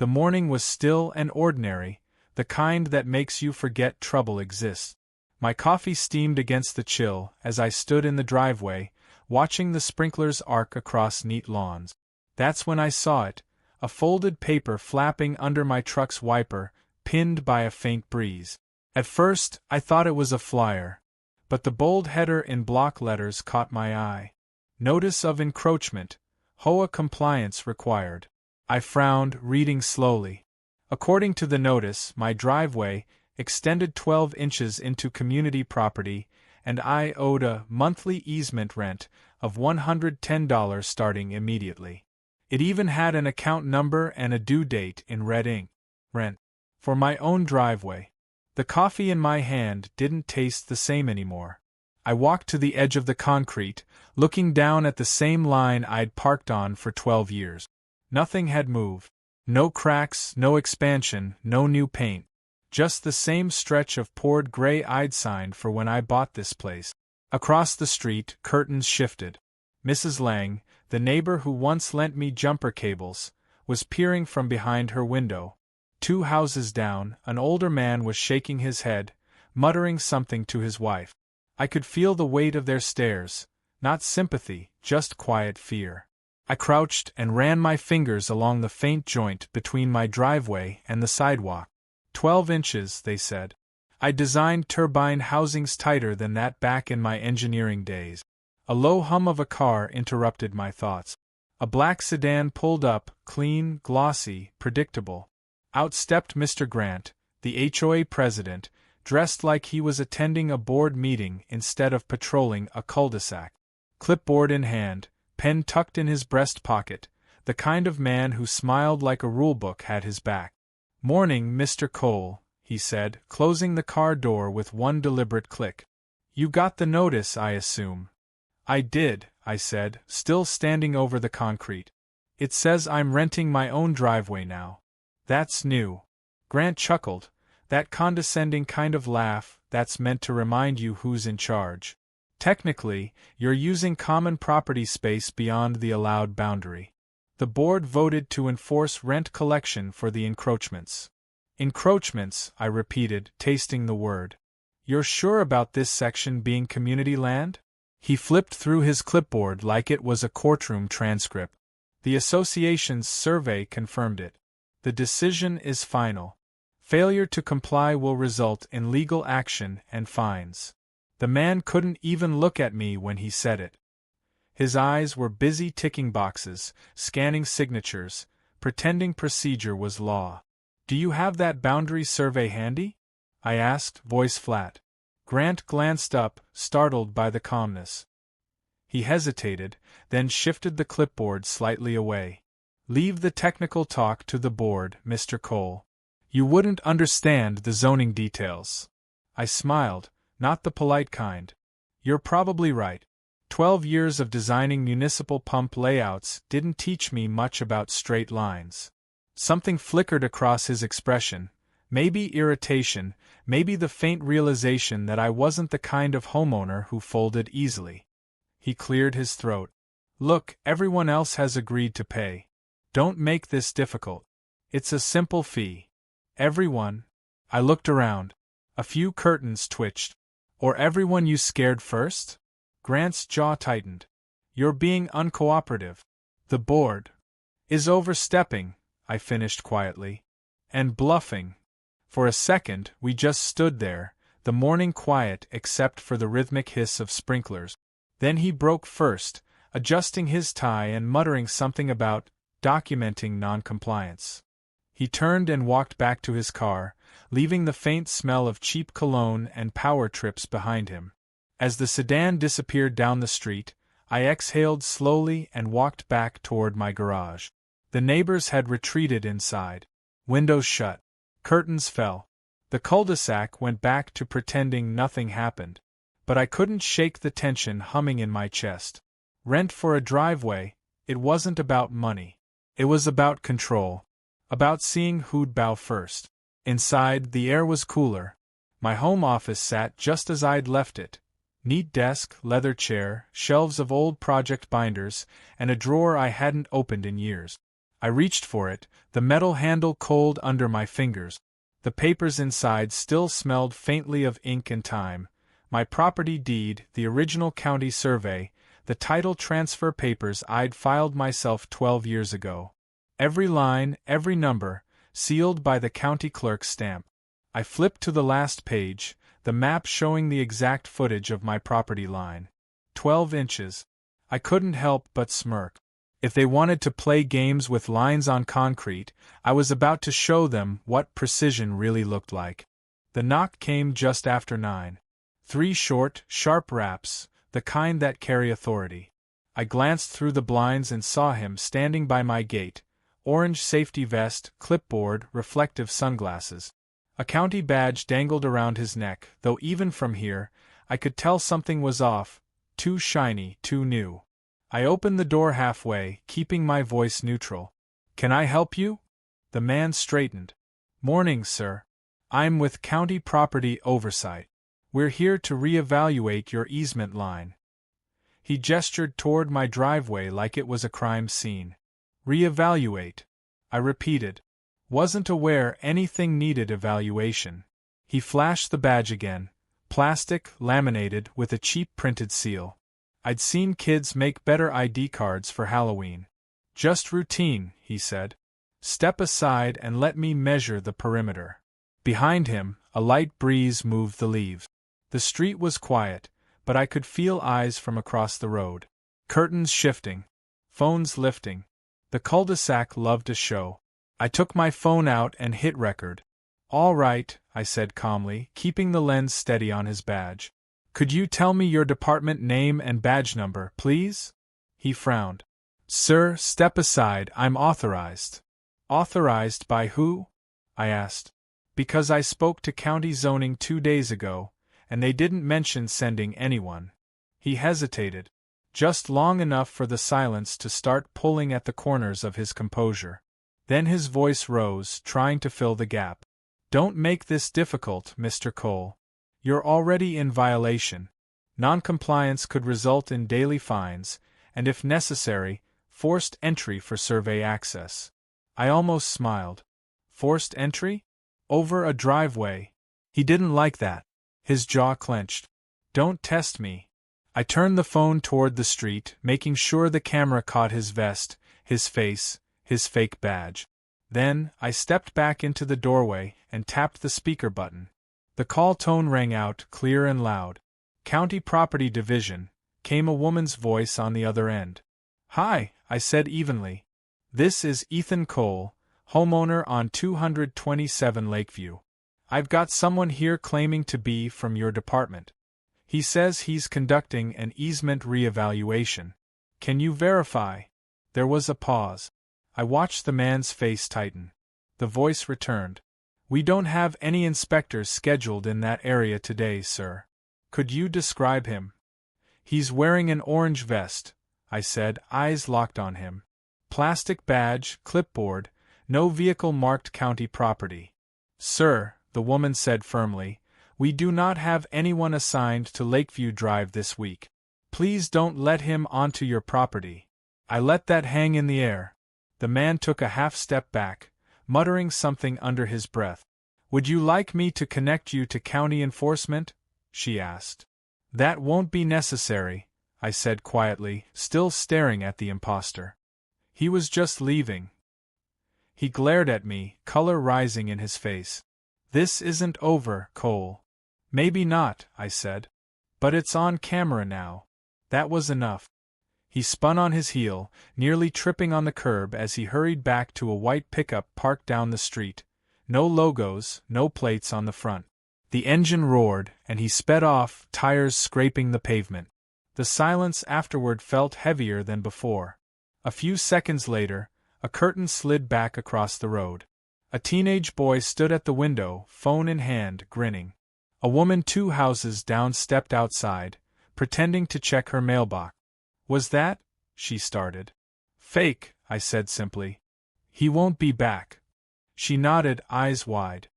The morning was still and ordinary, the kind that makes you forget trouble exists. My coffee steamed against the chill as I stood in the driveway, watching the sprinklers arc across neat lawns. That's when I saw it, a folded paper flapping under my truck's wiper, pinned by a faint breeze. At first, I thought it was a flyer, but the bold header in block letters caught my eye. Notice of encroachment, HOA compliance required. I frowned, reading slowly. According to the notice, my driveway extended 12 inches into community property, and I owed a monthly easement rent of $110 starting immediately. It even had an account number and a due date in red ink. Rent. For my own driveway. The coffee in my hand didn't taste the same anymore. I walked to the edge of the concrete, looking down at the same line I'd parked on for 12 years. Nothing had moved. No cracks, no expansion, no new paint. Just the same stretch of poured gray I'd signed for when I bought this place. Across the street, curtains shifted. Mrs. Lang, the neighbor who once lent me jumper cables, was peering from behind her window. 2 houses down, an older man was shaking his head, muttering something to his wife. I could feel the weight of their stares, not sympathy, just quiet fear. I crouched and ran my fingers along the faint joint between my driveway and the sidewalk. 12 inches, they said. I designed turbine housings tighter than that back in my engineering days. A low hum of a car interrupted my thoughts. A black sedan pulled up, clean, glossy, predictable. Out stepped Mr. Grant, the HOA president, dressed like he was attending a board meeting instead of patrolling a cul-de-sac. Clipboard in hand, pen tucked in his breast pocket, the kind of man who smiled like a rulebook had his back. "Morning, Mr. Cole," he said, closing the car door with one deliberate click. "You got the notice, I assume." "I did," I said, still standing over the concrete. "It says I'm renting my own driveway now." "That's new." Grant chuckled, that condescending kind of laugh that's meant to remind you who's in charge. "Technically, you're using common property space beyond the allowed boundary. The board voted to enforce rent collection for the encroachments." "Encroachments," I repeated, tasting the word. "You're sure about this section being community land?" He flipped through his clipboard like it was a courtroom transcript. "The association's survey confirmed it. The decision is final. Failure to comply will result in legal action and fines." The man couldn't even look at me when he said it. His eyes were busy ticking boxes, scanning signatures, pretending procedure was law. "Do you have that boundary survey handy?" I asked, voice flat. Grant glanced up, startled by the calmness. He hesitated, then shifted the clipboard slightly away. "Leave the technical talk to the board, Mr. Cole. You wouldn't understand the zoning details." I smiled, not the polite kind. "You're probably right. 12 years of designing municipal pump layouts didn't teach me much about straight lines." Something flickered across his expression, maybe irritation, maybe the faint realization that I wasn't the kind of homeowner who folded easily. He cleared his throat. "Look, everyone else has agreed to pay. Don't make this difficult. It's a simple fee." "Everyone?" I looked around. A few curtains twitched. "Or everyone you scared first?" Grant's jaw tightened. "You're being uncooperative. The board is overstepping," I finished quietly. "And bluffing." For a second, we just stood there, the morning quiet except for the rhythmic hiss of sprinklers. Then he broke first, adjusting his tie and muttering something about documenting noncompliance. He turned and walked back to his car, leaving the faint smell of cheap cologne and power trips behind him. As the sedan disappeared down the street, I exhaled slowly and walked back toward my garage. The neighbors had retreated inside. Windows shut. Curtains fell. The cul-de-sac went back to pretending nothing happened. But I couldn't shake the tension humming in my chest. Rent for a driveway, it wasn't about money. It was about control. About seeing who'd bow first. Inside, the air was cooler. My home office sat just as I'd left it. Neat desk, leather chair, shelves of old project binders, and a drawer I hadn't opened in years. I reached for it, the metal handle cold under my fingers. The papers inside still smelled faintly of ink and time. My property deed, the original county survey, the title transfer papers I'd filed myself 12 years ago. Every line, every number, sealed by the county clerk's stamp. I flipped to the last page, the map showing the exact footage of my property line. 12 inches. I couldn't help but smirk. If they wanted to play games with lines on concrete, I was about to show them what precision really looked like. The knock came just after 9. 3 short, sharp raps, the kind that carry authority. I glanced through the blinds and saw him standing by my gate, orange safety vest, clipboard, reflective sunglasses. A county badge dangled around his neck, though even from here, I could tell something was off, too shiny, too new. I opened the door halfway, keeping my voice neutral. "Can I help you?" The man straightened. "Morning, sir. I'm with County Property Oversight. We're here to reevaluate your easement line." He gestured toward my driveway like it was a crime scene. "Reevaluate," I repeated. Wasn't aware anything needed evaluation. He flashed the badge again, plastic, laminated, with a cheap printed seal. I'd seen kids make better ID cards for Halloween. "Just routine," he said. "Step aside and let me measure the perimeter." Behind him, a light breeze moved the leaves. The street was quiet, but I could feel eyes from across the road. Curtains shifting. Phones lifting. The cul-de-sac loved a show. I took my phone out and hit record. "All right," I said calmly, keeping the lens steady on his badge. "Could you tell me your department name and badge number, please?" He frowned. "Sir, step aside, I'm authorized." "Authorized by who?" I asked. "Because I spoke to county zoning 2 days ago, and they didn't mention sending anyone." He hesitated. Just long enough for the silence to start pulling at the corners of his composure. Then his voice rose, trying to fill the gap. "Don't make this difficult, Mr. Cole. You're already in violation. Noncompliance could result in daily fines, and if necessary, forced entry for survey access." I almost smiled. Forced entry? Over a driveway? He didn't like that. His jaw clenched. "Don't test me." I turned the phone toward the street, making sure the camera caught his vest, his face, his fake badge. Then, I stepped back into the doorway and tapped the speaker button. The call tone rang out, clear and loud. "County Property Division," came a woman's voice on the other end. "Hi," I said evenly. "This is Ethan Cole, homeowner on 227 Lakeview. I've got someone here claiming to be from your department. He says he's conducting an easement reevaluation. Can you verify?" There was a pause. I watched the man's face tighten. The voice returned. "We don't have any inspectors scheduled in that area today, sir. Could you describe him?" "He's wearing an orange vest," I said, eyes locked on him. "Plastic badge, clipboard, no vehicle marked county property." "Sir," the woman said firmly, "we do not have anyone assigned to Lakeview Drive this week. Please don't let him onto your property." I let that hang in the air. The man took a half step back, muttering something under his breath. "Would you like me to connect you to county enforcement?" she asked. "That won't be necessary," I said quietly, still staring at the impostor. "He was just leaving." He glared at me, color rising in his face. "This isn't over, Cole." "Maybe not," I said. "But it's on camera now." That was enough. He spun on his heel, nearly tripping on the curb as he hurried back to a white pickup parked down the street. No logos, no plates on the front. The engine roared, and he sped off, tires scraping the pavement. The silence afterward felt heavier than before. A few seconds later, a curtain slid back across the road. A teenage boy stood at the window, phone in hand, grinning. A woman 2 houses down stepped outside, pretending to check her mailbox. "Was that?" she started. "Fake," I said simply. "He won't be back." She nodded, eyes wide.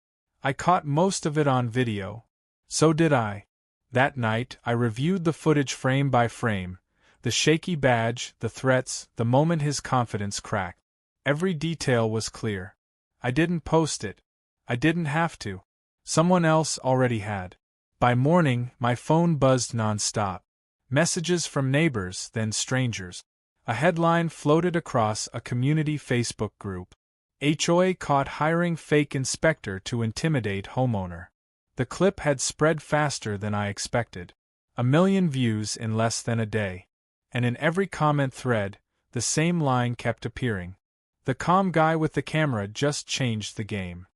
"I caught most of it on video." So did I. That night, I reviewed the footage frame by frame, the shaky badge, the threats, the moment his confidence cracked. Every detail was clear. I didn't post it. I didn't have to. Someone else already had. By morning, my phone buzzed non-stop. Messages from neighbors, then strangers. A headline floated across a community Facebook group. HOA caught hiring fake inspector to intimidate homeowner. The clip had spread faster than I expected. 1 million views in less than a day. And in every comment thread, the same line kept appearing. The calm guy with the camera just changed the game.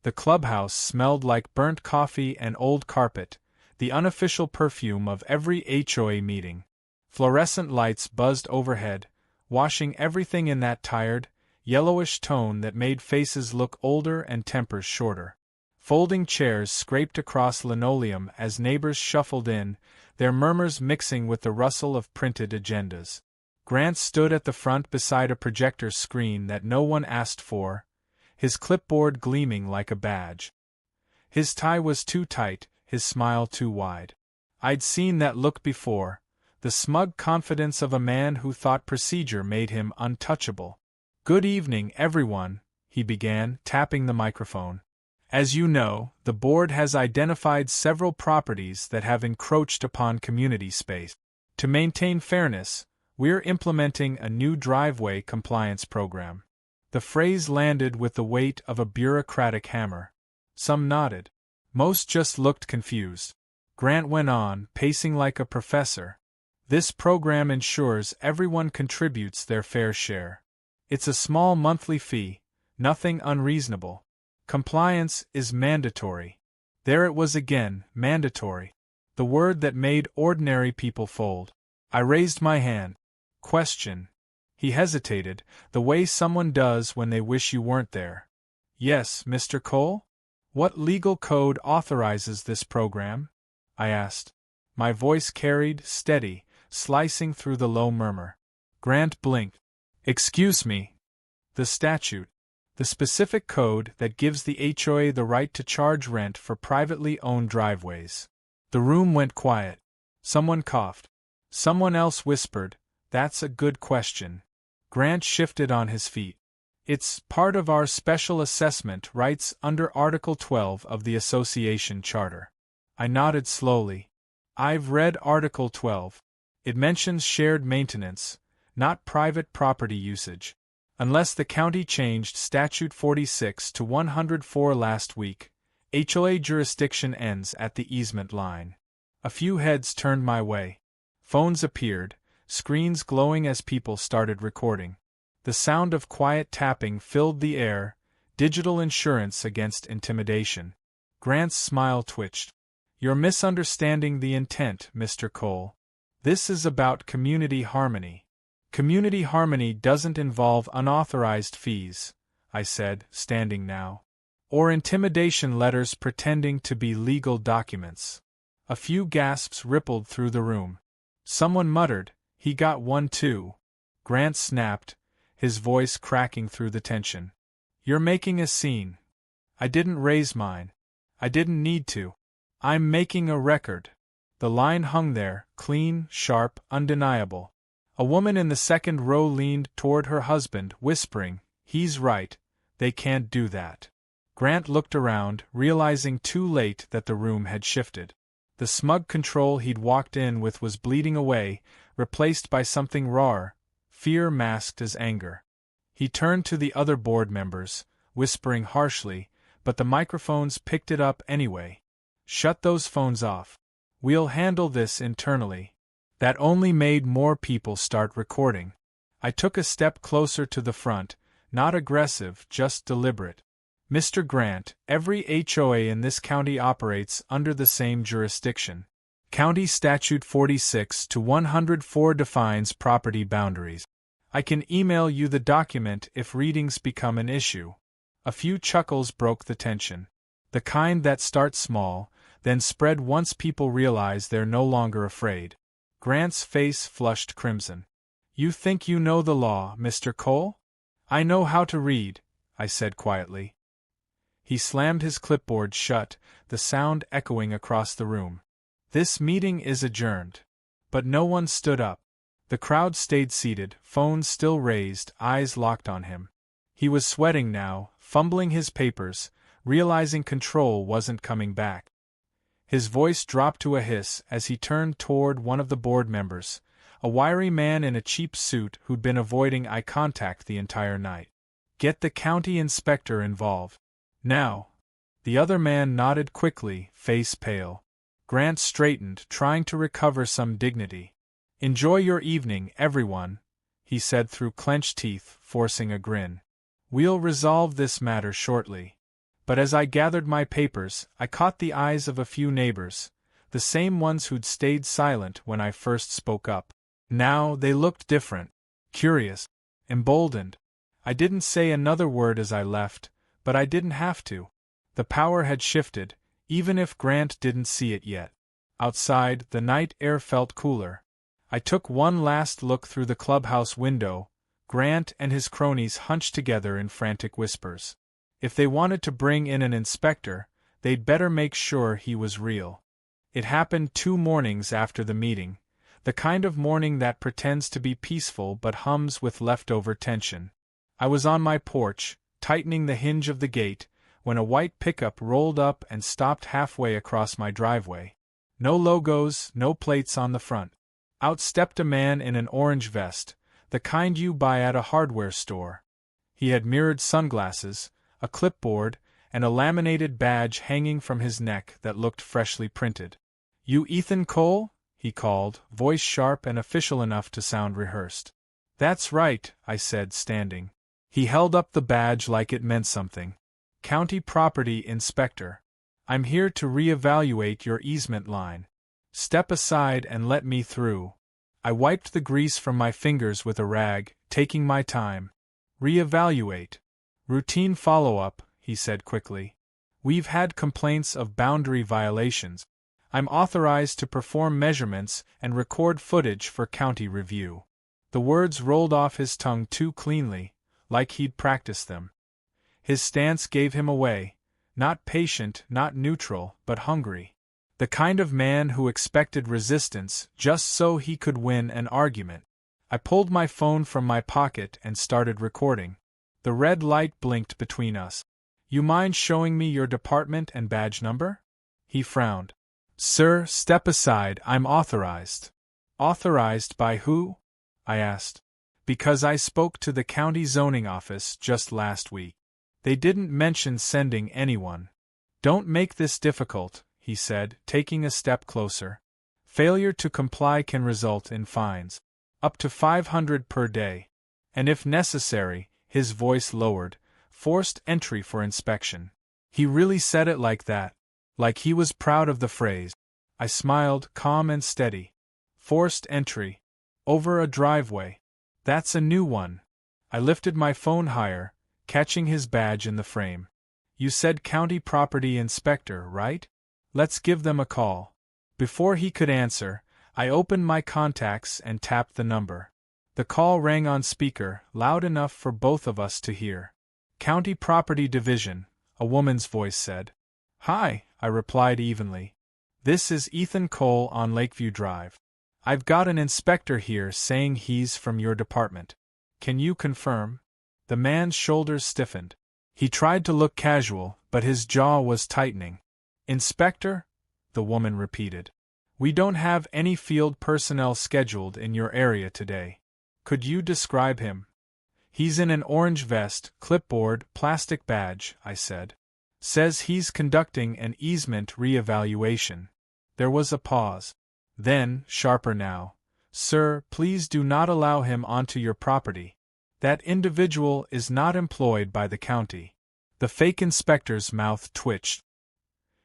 The clubhouse smelled like burnt coffee and old carpet, the unofficial perfume of every HOA meeting. Fluorescent lights buzzed overhead, washing everything in that tired, yellowish tone that made faces look older and tempers shorter. Folding chairs scraped across linoleum as neighbors shuffled in, their murmurs mixing with the rustle of printed agendas. Grant stood at the front beside a projector screen that no one asked for, his clipboard gleaming like a badge. His tie was too tight, his smile too wide. I'd seen that look before, the smug confidence of a man who thought procedure made him untouchable. "Good evening, everyone," he began, tapping the microphone. "As you know, the board has identified several properties that have encroached upon community space. To maintain fairness, we're implementing a new driveway compliance program." The phrase landed with the weight of a bureaucratic hammer. Some nodded. Most just looked confused. Grant went on, pacing like a professor. "This program ensures everyone contributes their fair share. It's a small monthly fee, nothing unreasonable. Compliance is mandatory." There it was again, mandatory. The word that made ordinary people fold. I raised my hand. "Question." He hesitated, the way someone does when they wish you weren't there. "Yes, Mr. Cole? What legal code authorizes this program?" I asked. My voice carried, steady, slicing through the low murmur. Grant blinked. "Excuse me. The statute. The specific code that gives the HOA the right to charge rent for privately owned driveways." The room went quiet. Someone coughed. Someone else whispered, "That's a good question." Grant shifted on his feet. "It's part of our special assessment rights under Article 12 of the Association Charter." I nodded slowly. "I've read Article 12. It mentions shared maintenance, not private property usage. Unless the county changed Statute 46 to 104 last week, HOA jurisdiction ends at the easement line." A few heads turned my way. Phones appeared, screens glowing as people started recording. The sound of quiet tapping filled the air, digital insurance against intimidation. Grant's smile twitched. "You're misunderstanding the intent, Mr. Cole. This is about community harmony." "Community harmony doesn't involve unauthorized fees," I said, standing now. "Or intimidation letters pretending to be legal documents." A few gasps rippled through the room. Someone muttered, "He got one too." Grant snapped, his voice cracking through the tension. "You're making a scene." "I didn't raise mine. I didn't need to. I'm making a record." The line hung there, clean, sharp, undeniable. A woman in the second row leaned toward her husband, whispering, "He's right, they can't do that." Grant looked around, realizing too late that the room had shifted. The smug control he'd walked in with was bleeding away, replaced by something rawer, fear masked as anger. He turned to the other board members, whispering harshly, but the microphones picked it up anyway. "Shut those phones off. We'll handle this internally." That only made more people start recording. I took a step closer to the front, not aggressive, just deliberate. "Mr. Grant, every HOA in this county operates under the same jurisdiction. County Statute 46 to 104 defines property boundaries. I can email you the document if readings become an issue." A few chuckles broke the tension. The kind that start small, then spread once people realize they're no longer afraid. Grant's face flushed crimson. "You think you know the law, Mr. Cole?" "I know how to read," I said quietly. He slammed his clipboard shut, the sound echoing across the room. "This meeting is adjourned." But no one stood up. The crowd stayed seated, phones still raised, eyes locked on him. He was sweating now, fumbling his papers, realizing control wasn't coming back. His voice dropped to a hiss as he turned toward one of the board members, a wiry man in a cheap suit who'd been avoiding eye contact the entire night. "Get the county inspector involved. Now." The other man nodded quickly, face pale. Grant straightened, trying to recover some dignity. "Enjoy your evening, everyone," he said through clenched teeth, forcing a grin. "We'll resolve this matter shortly." But as I gathered my papers, I caught the eyes of a few neighbors, the same ones who'd stayed silent when I first spoke up. Now they looked different, curious, emboldened. I didn't say another word as I left, but I didn't have to. The power had shifted, even if Grant didn't see it yet. Outside, the night air felt cooler. I took one last look through the clubhouse window, Grant and his cronies hunched together in frantic whispers. If they wanted to bring in an inspector, they'd better make sure he was real. It happened 2 mornings after the meeting, the kind of morning that pretends to be peaceful but hums with leftover tension. I was on my porch, tightening the hinge of the gate, when a white pickup rolled up and stopped halfway across my driveway. No logos, no plates on the front. Out stepped a man in an orange vest, the kind you buy at a hardware store. He had mirrored sunglasses, a clipboard, and a laminated badge hanging from his neck that looked freshly printed. "You Ethan Cole?" he called, voice sharp and official enough to sound rehearsed. "That's right," I said, standing. He held up the badge like it meant something. "County Property Inspector. I'm here to reevaluate your easement line. Step aside and let me through." I wiped the grease from my fingers with a rag, taking my time. "Reevaluate. Routine follow-up," he said quickly. "We've had complaints of boundary violations. I'm authorized to perform measurements and record footage for county review." The words rolled off his tongue too cleanly, like he'd practiced them. His stance gave him away, not patient, not neutral, but hungry. The kind of man who expected resistance just so he could win an argument. I pulled my phone from my pocket and started recording. The red light blinked between us. "You mind showing me your department and badge number?" He frowned. "Sir, step aside, I'm authorized." "Authorized by who?" I asked. "Because I spoke to the county zoning office just last week. They didn't mention sending anyone." "Don't make this difficult," he said, taking a step closer. "Failure to comply can result in fines. Up to 500 per day. And if necessary," his voice lowered, "forced entry for inspection." He really said it like that, like he was proud of the phrase. I smiled, calm and steady. "Forced entry. Over a driveway. That's a new one." I lifted my phone higher, catching his badge in the frame. "You said County Property Inspector, right? Let's give them a call." Before he could answer, I opened my contacts and tapped the number. The call rang on speaker, loud enough for both of us to hear. "County Property Division," a woman's voice said. "Hi," I replied evenly. "This is Ethan Cole on Lakeview Drive. I've got an inspector here saying he's from your department. Can you confirm?" The man's shoulders stiffened. He tried to look casual, but his jaw was tightening. "Inspector?" the woman repeated. "We don't have any field personnel scheduled in your area today. Could you describe him?" "He's in an orange vest, clipboard, plastic badge," I said. "Says he's conducting an easement reevaluation." There was a pause. Then, sharper now, "Sir, please do not allow him onto your property. That individual is not employed by the county." The fake inspector's mouth twitched.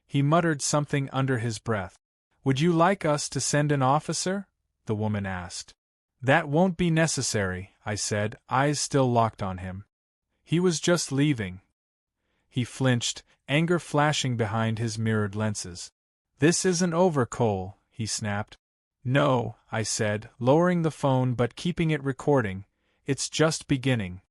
He muttered something under his breath. "Would you like us to send an officer?" the woman asked. "That won't be necessary," I said, eyes still locked on him. "He was just leaving." He flinched, anger flashing behind his mirrored lenses. "This isn't over, Cole," he snapped. "No," I said, lowering the phone but keeping it recording. "It's just beginning."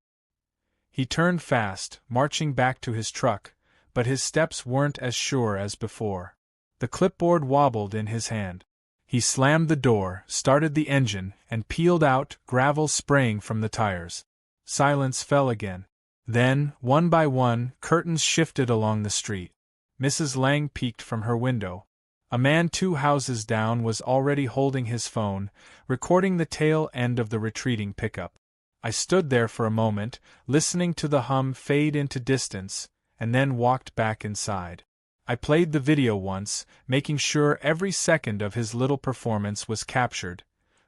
He turned fast, marching back to his truck, but his steps weren't as sure as before. The clipboard wobbled in his hand. He slammed the door, started the engine, and peeled out, gravel spraying from the tires. Silence fell again. Then, one by one, curtains shifted along the street. Mrs. Lang peeked from her window. A man 2 houses down was already holding his phone, recording the tail end of the retreating pickup. I stood there for a moment, listening to the hum fade into distance, and then walked back inside. I played the video once, making sure every second of his little performance was captured.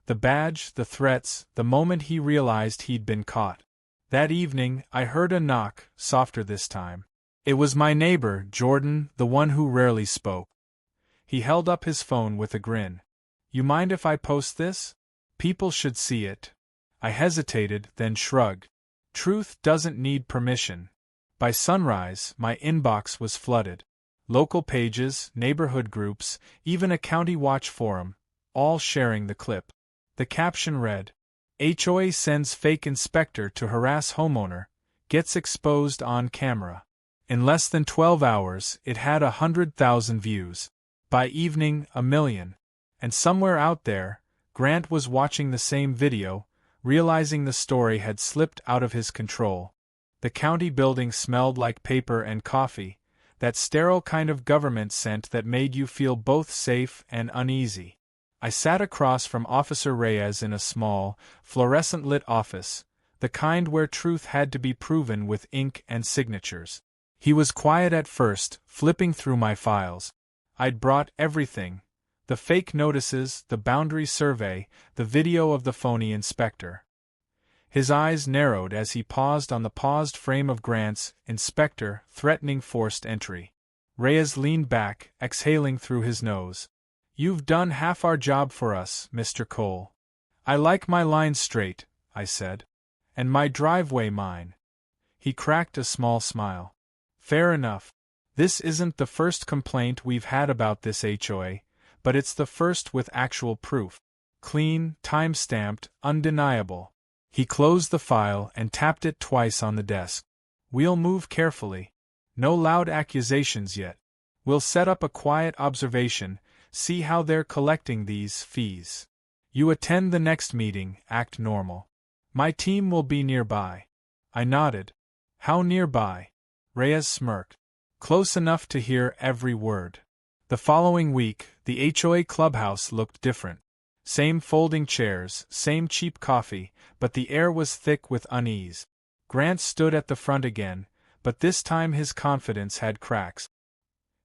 The badge, the threats, the moment he realized he'd been caught. That evening, I heard a knock, softer this time. It was my neighbor, Jordan, the one who rarely spoke. He held up his phone with a grin. "You mind if I post this? People should see it." I hesitated, then shrugged. Truth doesn't need permission. By sunrise, my inbox was flooded. Local pages, neighborhood groups, even a county watch forum, all sharing the clip. The caption read, "HOA sends fake inspector to harass homeowner, gets exposed on camera." In less than 12 hours, it had 100,000 views. By evening, 1,000,000. And somewhere out there, Grant was watching the same video, realizing the story had slipped out of his control. The county building smelled like paper and coffee, that sterile kind of government scent that made you feel both safe and uneasy. I sat across from Officer Reyes in a small, fluorescent-lit office, the kind where truth had to be proven with ink and signatures. He was quiet at first, flipping through my files. I'd brought everything: the fake notices, the boundary survey, the video of the phony inspector. His eyes narrowed as he paused on the paused frame of Grant's inspector, threatening forced entry. Reyes leaned back, exhaling through his nose. "You've done half our job for us, Mr. Cole." "I like my lines straight," I said. "And my driveway mine." He cracked a small smile. "Fair enough. This isn't the first complaint we've had about this HOA, but it's the first with actual proof. Clean, time-stamped, undeniable." He closed the file and tapped it twice on the desk. "We'll move carefully. No loud accusations yet. We'll set up a quiet observation, see how they're collecting these fees. You attend the next meeting, act normal. My team will be nearby." I nodded. "How nearby?" Reyes smirked. "Close enough to hear every word." The following week, the HOA clubhouse looked different. Same folding chairs, same cheap coffee, but the air was thick with unease. Grant stood at the front again, but this time his confidence had cracks.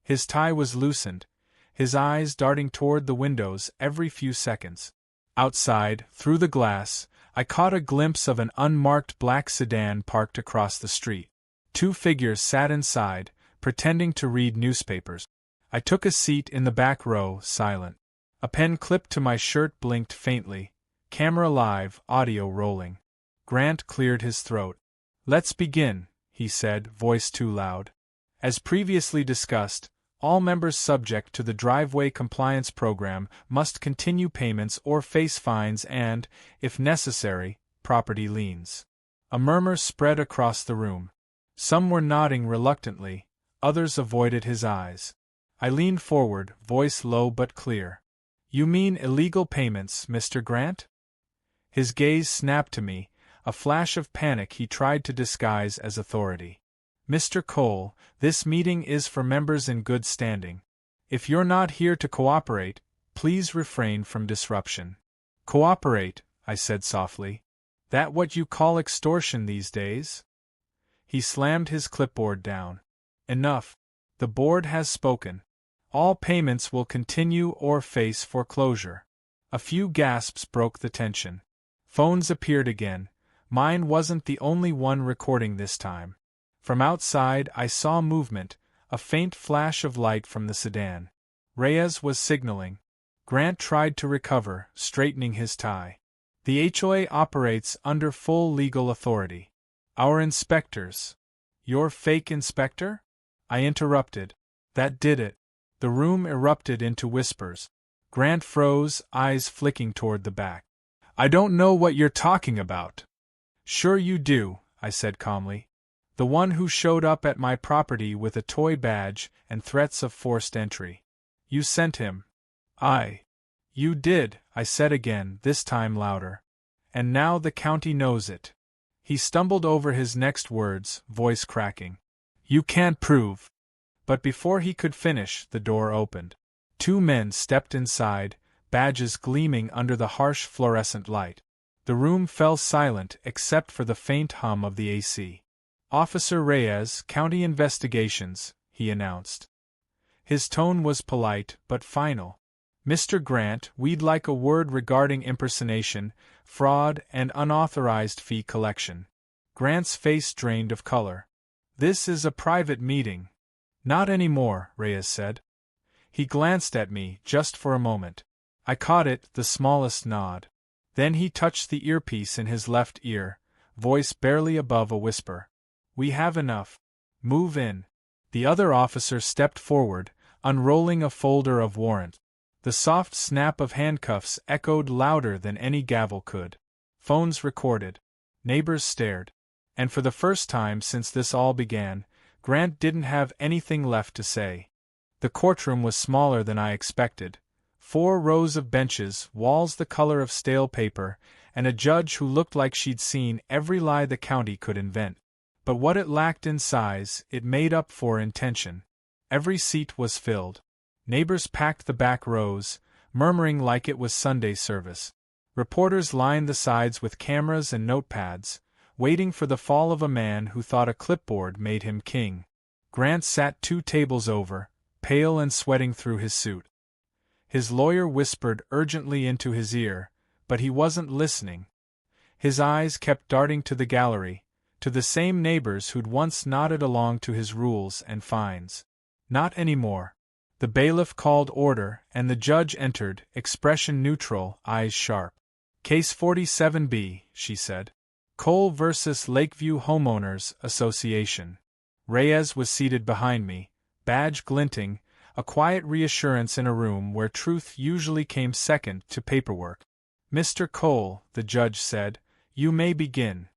His tie was loosened, his eyes darting toward the windows every few seconds. Outside, through the glass, I caught a glimpse of an unmarked black sedan parked across the street. 2 figures sat inside, pretending to read newspapers. I took a seat in the back row, silent. A pen clipped to my shirt blinked faintly. Camera live, audio rolling. Grant cleared his throat. "Let's begin," he said, voice too loud. "As previously discussed, all members subject to the driveway compliance program must continue payments or face fines and, if necessary, property liens." A murmur spread across the room. Some were nodding reluctantly, others avoided his eyes. I leaned forward, voice low but clear. "You mean illegal payments, Mr. Grant?" His gaze snapped to me, a flash of panic he tried to disguise as authority. "Mr. Cole, this meeting is for members in good standing. If you're not here to cooperate, please refrain from disruption." "Cooperate," I said softly. "That what you call extortion these days?" He slammed his clipboard down. "Enough. The board has spoken. All payments will continue or face foreclosure." A few gasps broke the tension. Phones appeared again. Mine wasn't the only one recording this time. From outside I saw movement, a faint flash of light from the sedan. Reyes was signaling. Grant tried to recover, straightening his tie. "The HOA operates under full legal authority. Our inspectors—" "Your fake inspector?" I interrupted. "That did it." The room erupted into whispers. Grant froze, eyes flicking toward the back. "I don't know what you're talking about." "Sure you do," I said calmly. "The one who showed up at my property with a toy badge and threats of forced entry. You sent him." "You did," I said again, this time louder. "And now the county knows it." He stumbled over his next words, voice cracking. You can't prove. But before he could finish, the door opened. 2 men stepped inside, badges gleaming under the harsh fluorescent light. The room fell silent except for the faint hum of the AC. Officer Reyes, County Investigations, he announced. His tone was polite but final. Mr. Grant, we'd like a word regarding impersonation, fraud, and unauthorized fee collection. Grant's face drained of color. This is a private meeting. Not anymore, Reyes said. He glanced at me, just for a moment. I caught it, the smallest nod. Then he touched the earpiece in his left ear, voice barely above a whisper. We have enough. Move in. The other officer stepped forward, unrolling a folder of warrant. The soft snap of handcuffs echoed louder than any gavel could. Phones recorded. Neighbors stared. And for the first time since this all began, Grant didn't have anything left to say. The courtroom was smaller than I expected. 4 rows of benches, walls the color of stale paper, and a judge who looked like she'd seen every lie the county could invent. But what it lacked in size, it made up for in tension. Every seat was filled. Neighbors packed the back rows, murmuring like it was Sunday service. Reporters lined the sides with cameras and notepads, waiting for the fall of a man who thought a clipboard made him king. Grant sat 2 tables over, pale and sweating through his suit. His lawyer whispered urgently into his ear, but he wasn't listening. His eyes kept darting to the gallery, to the same neighbors who'd once nodded along to his rules and fines. Not anymore. The bailiff called order, and the judge entered, expression neutral, eyes sharp. Case 47B, she said. Cole vs. Lakeview Homeowners Association. Reyes was seated behind me, badge glinting, a quiet reassurance in a room where truth usually came second to paperwork. Mr. Cole, the judge said, you may begin.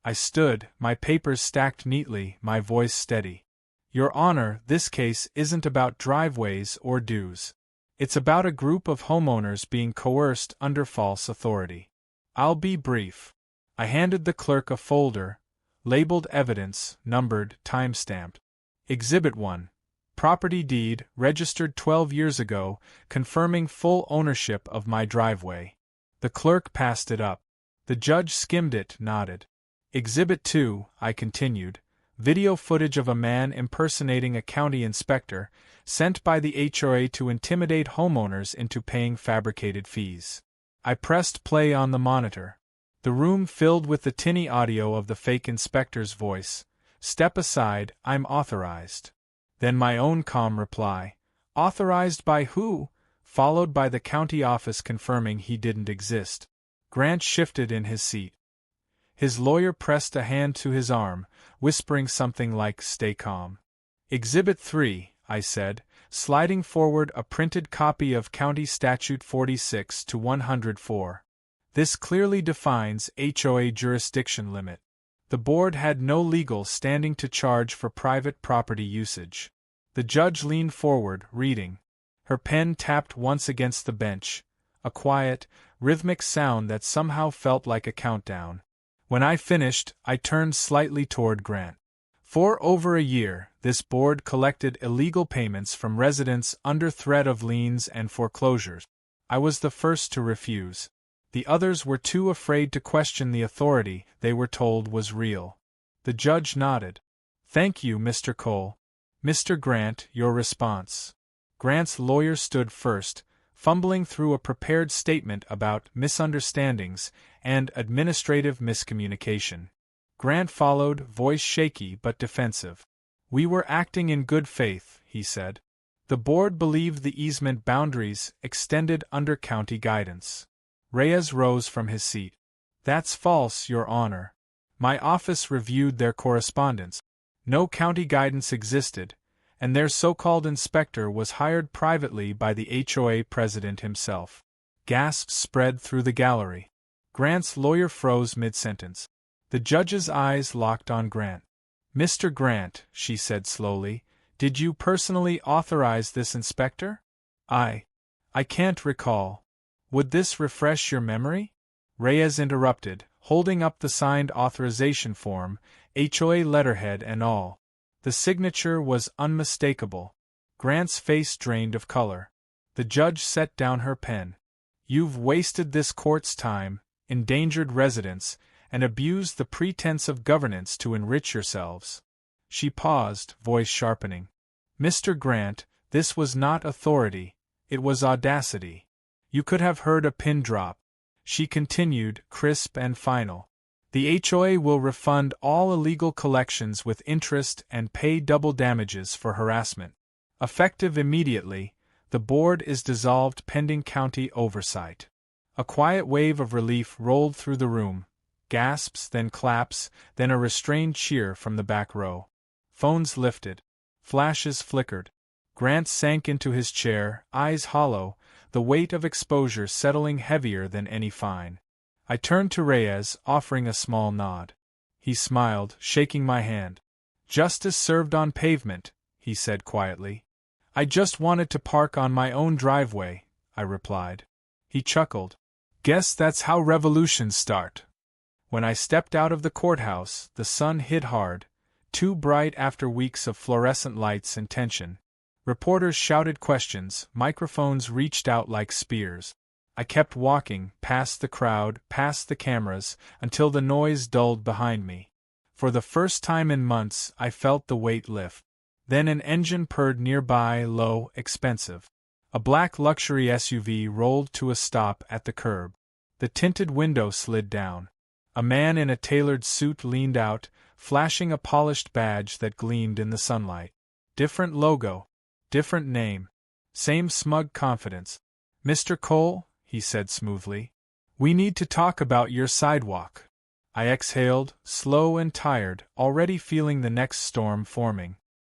I stood, my papers stacked neatly, my voice steady. Your Honor, this case isn't about driveways or dues. It's about a group of homeowners being coerced under false authority. I'll be brief. I handed the clerk a folder, labeled evidence, numbered, time-stamped. Exhibit 1. Property deed, registered 12 years ago, confirming full ownership of my driveway. The clerk passed it up. The judge skimmed it, nodded. Exhibit 2, I continued. Video footage of a man impersonating a county inspector, sent by the HOA to intimidate homeowners into paying fabricated fees. I pressed play on the monitor. The room filled with the tinny audio of the fake inspector's voice. Step aside, I'm authorized. Then my own calm reply. Authorized by who? Followed by the county office confirming he didn't exist. Grant shifted in his seat. His lawyer pressed a hand to his arm, whispering something like, stay calm. Exhibit 3, I said, sliding forward a printed copy of County Statute 46 to 104. This clearly defines HOA jurisdiction limit. The board had no legal standing to charge for private property usage. The judge leaned forward, reading. Her pen tapped once against the bench, a quiet, rhythmic sound that somehow felt like a countdown. When I finished, I turned slightly toward Grant. For over a year, this board collected illegal payments from residents under threat of liens and foreclosures. I was the first to refuse. The others were too afraid to question the authority they were told was real. The judge nodded. Thank you, Mr. Cole. Mr. Grant, your response. Grant's lawyer stood first, fumbling through a prepared statement about misunderstandings and administrative miscommunication. Grant followed, voice shaky but defensive. We were acting in good faith, he said. The board believed the easement boundaries extended under county guidance. Reyes rose from his seat. That's false, Your Honor. My office reviewed their correspondence. No county guidance existed, and their so-called inspector was hired privately by the HOA president himself. Gasps spread through the gallery. Grant's lawyer froze mid-sentence. The judge's eyes locked on Grant. Mr. Grant, she said slowly, did you personally authorize this inspector? I can't recall. Would this refresh your memory? Reyes interrupted, holding up the signed authorization form, HOA letterhead and all. The signature was unmistakable. Grant's face drained of color. The judge set down her pen. "You've wasted this court's time, endangered residents, and abused the pretense of governance to enrich yourselves." She paused, voice sharpening. "Mr. Grant, this was not authority, it was audacity." You could have heard a pin drop. She continued, crisp and final. "The HOA will refund all illegal collections with interest and pay double damages for harassment. Effective immediately, the board is dissolved pending county oversight." A quiet wave of relief rolled through the room. Gasps, then claps, then a restrained cheer from the back row. Phones lifted. Flashes flickered. Grant sank into his chair, eyes hollow, the weight of exposure settling heavier than any fine. I turned to Reyes, offering a small nod. He smiled, shaking my hand. "Justice served on pavement," he said quietly. "I just wanted to park on my own driveway," I replied. He chuckled. "Guess that's how revolutions start." When I stepped out of the courthouse, the sun hit hard, too bright after weeks of fluorescent lights and tension. Reporters shouted questions, microphones reached out like spears. I kept walking, past the crowd, past the cameras, until the noise dulled behind me. For the first time in months, I felt the weight lift. Then an engine purred nearby, low, expensive. A black luxury SUV rolled to a stop at the curb. The tinted window slid down. A man in a tailored suit leaned out, flashing a polished badge that gleamed in the sunlight. Different logo. Different name. Same smug confidence. "Mr. Cole," he said smoothly, "we need to talk about your sidewalk." I exhaled, slow and tired, already feeling the next storm forming.